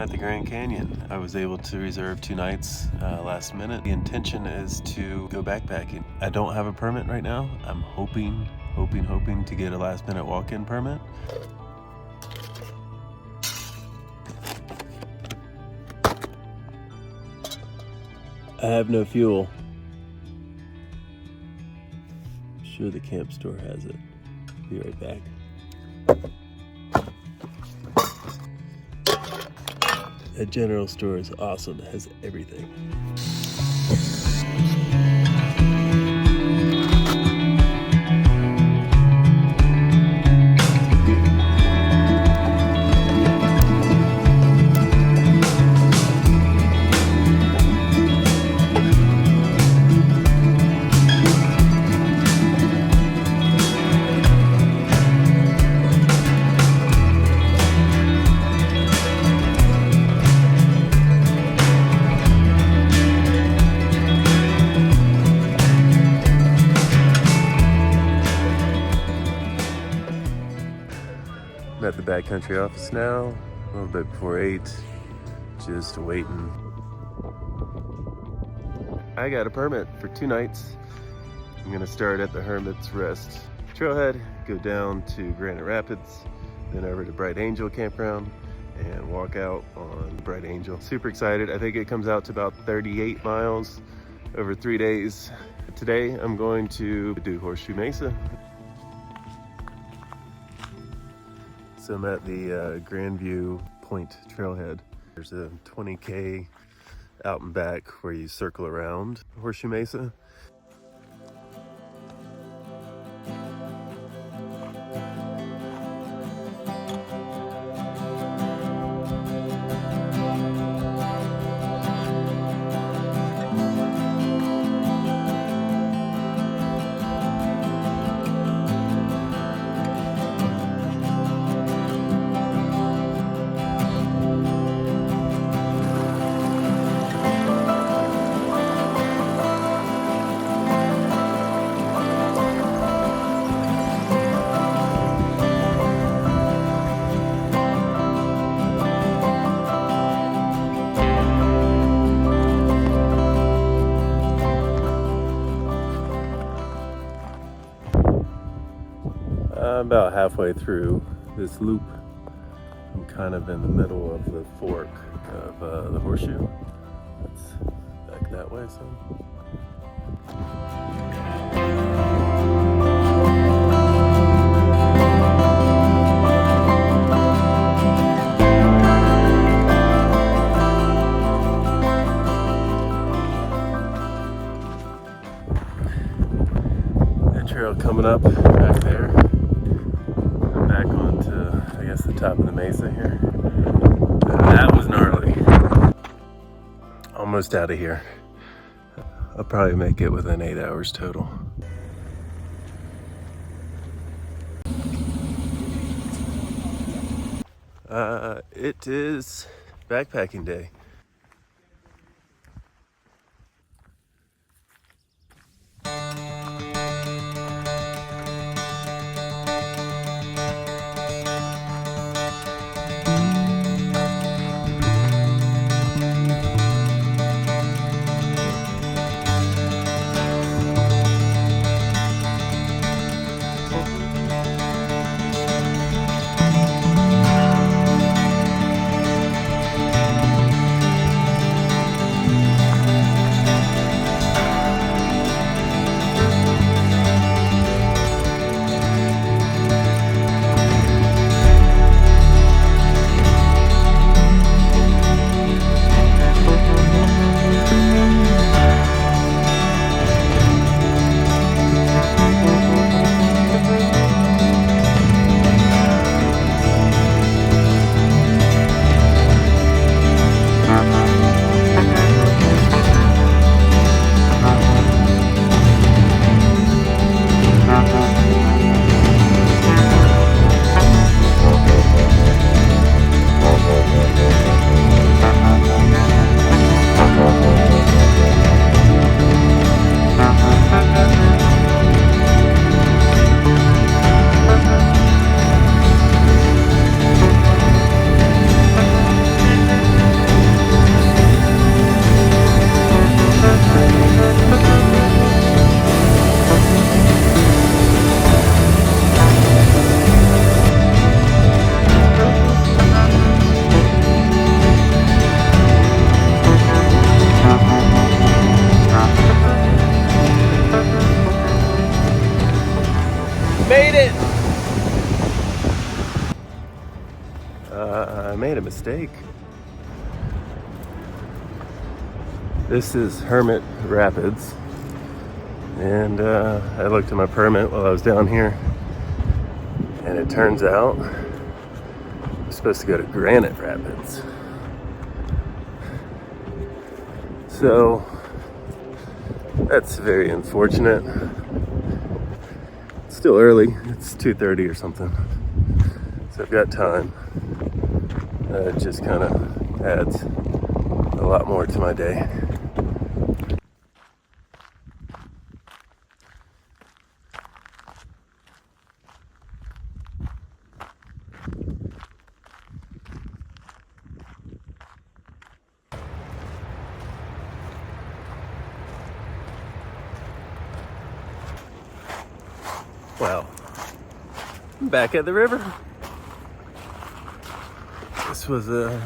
at the Grand Canyon. I was able to reserve 2 nights last minute. The intention is to go backpacking. I don't have a permit right now. I'm hoping to get a last minute walk-in permit. I have no fuel. Sure, the camp store has it. Be right back. That general store is awesome. It has everything. I'm at the backcountry office now, a little bit before 8, just waiting. I got a permit for 2 nights. I'm gonna start at the Hermit Rest Trailhead, go down to Granite Rapids, then over to Bright Angel Campground, and walk out on Bright Angel. Super excited. I think it comes out to about 38 miles over 3 days. Today, I'm going to do Horseshoe Mesa. So I'm at the Grandview Point Trailhead. There's a 20K out and back where you circle around Horseshoe Mesa. I'm about halfway through this loop. I'm kind of in the middle of the fork of the horseshoe. It's back that way some. That trail coming up back there. Back onto, I guess, the top of the mesa here. That was gnarly. Almost out of here. I'll probably make it within 8 hours total. It is backpacking day. Made it! I made a mistake. This is Hermit Rapids. And I looked at my permit while I was down here. And it turns out I'm supposed to go to Granite Rapids. So that's very unfortunate. It's still early. It's 2:30 or something. So I've got time. It just kind of adds a lot more to my day. Well, I'm back at the river. This was I'd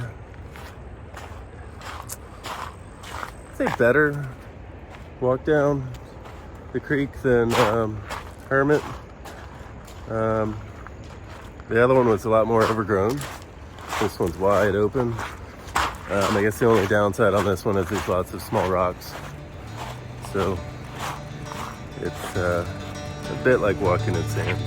say better walk down the creek than Hermit. The other one was a lot more overgrown. This one's wide open. I guess the only downside on this one is there's lots of small rocks. So it's a bit like walking in sand.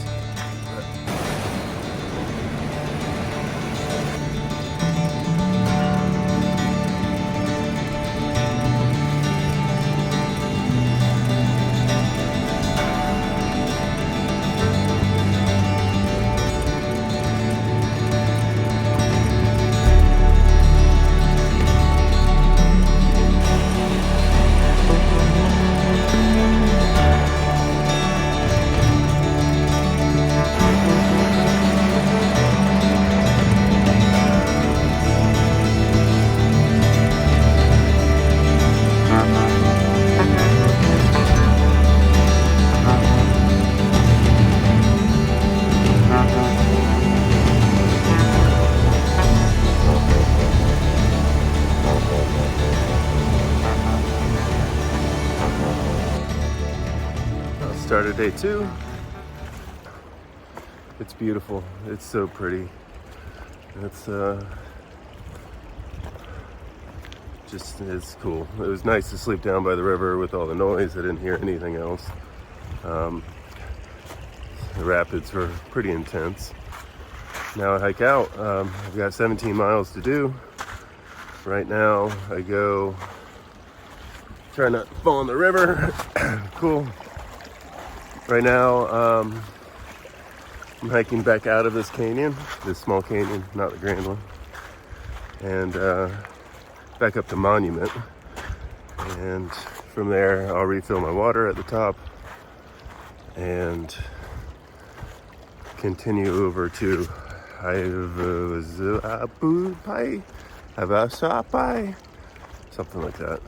Started day 2. It's beautiful. It's so pretty. It's cool. It was nice to sleep down by the river with all the noise. I didn't hear anything else. The rapids were pretty intense. Now I hike out. I've got 17 miles to do. Right now I go try not to fall in the river. Cool. Right now, I'm hiking back out of this canyon, this small canyon, not the grand one, and back up to Monument. And from there, I'll refill my water at the top and continue over to something like that.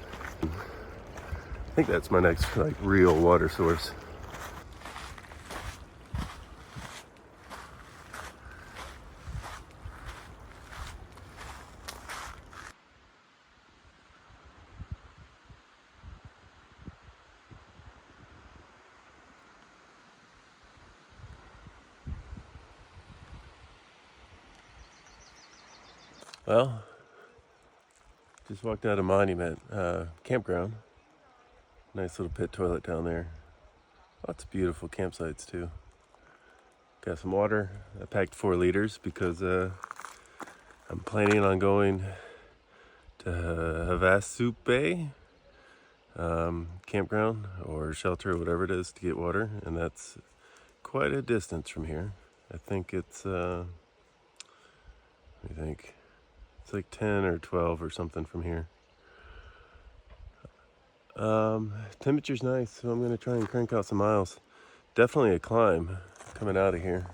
I think that's my next real water source. Well, just walked out of Monument Campground. Nice little pit toilet down there. Lots of beautiful campsites too. Got some water. I packed 4 liters because I'm planning on going to Horseshoe Bay campground or shelter or whatever it is to get water, and that's quite a distance from here. I think it's it's like 10 or 12 or something from here. Temperature's nice, so I'm gonna try and crank out some miles. Definitely a climb coming out of here.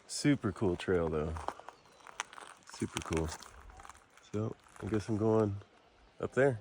Super cool trail though. Super cool. So I guess I'm going up there.